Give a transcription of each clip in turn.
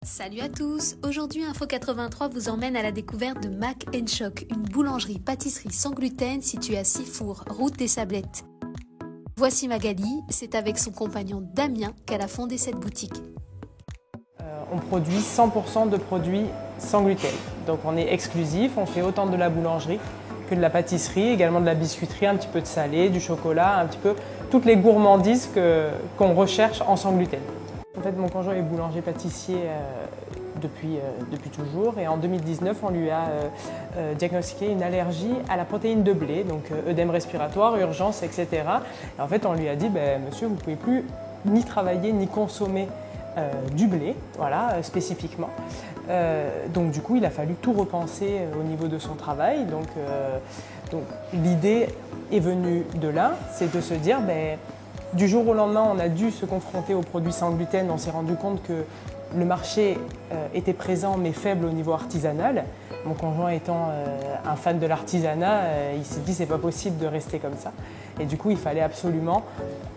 Salut à tous! Aujourd'hui, Info 83 vous emmène à la découverte de Mac & Choc, une boulangerie-pâtisserie sans gluten située à Sifour, route des Sablettes. Voici Magali, c'est avec son compagnon Damien qu'elle a fondé cette boutique. On produit 100% de produits sans gluten. Donc on est exclusif, on fait autant de la boulangerie que de la pâtisserie, également de la biscuiterie, un petit peu de salé, du chocolat, un petit peu toutes les gourmandises qu'on recherche en sans gluten. En fait, mon conjoint est boulanger-pâtissier depuis toujours et en 2019, on lui a diagnostiqué une allergie à la protéine de blé, donc œdème respiratoire, urgence, etc. Et en fait, on lui a dit, monsieur, vous ne pouvez plus ni travailler ni consommer du blé, voilà, spécifiquement. Donc du coup, il a fallu tout repenser au niveau de son travail. Donc l'idée est venue de là, c'est de se dire, du jour au lendemain, on a dû se confronter aux produits sans gluten. On s'est rendu compte que le marché était présent mais faible au niveau artisanal. Mon conjoint étant un fan de l'artisanat, il s'est dit c'est pas possible de rester comme ça. Et du coup, il fallait absolument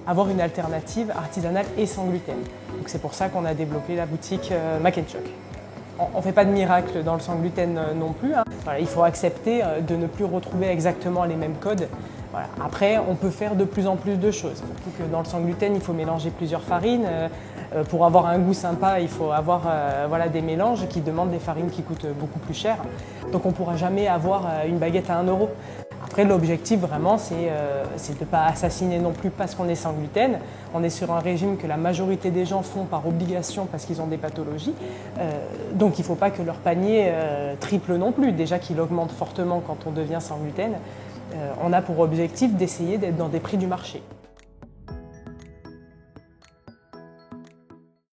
avoir une alternative artisanale et sans gluten. Donc c'est pour ça qu'on a développé la boutique Mac & Choc. On ne fait pas de miracle dans le sans gluten non plus. Voilà, il faut accepter de ne plus retrouver exactement les mêmes codes. Voilà. Après, on peut faire de plus en plus de choses. Surtout que dans le sans gluten, il faut mélanger plusieurs farines. Pour avoir un goût sympa, il faut avoir des mélanges qui demandent des farines qui coûtent beaucoup plus cher. Donc on ne pourra jamais avoir une baguette à 1 euro. Après, l'objectif vraiment, c'est de ne pas assassiner non plus parce qu'on est sans gluten. On est sur un régime que la majorité des gens font par obligation parce qu'ils ont des pathologies. Donc il ne faut pas que leur panier triple non plus. Déjà qu'il augmente fortement quand on devient sans gluten. On a pour objectif d'essayer d'être dans des prix du marché.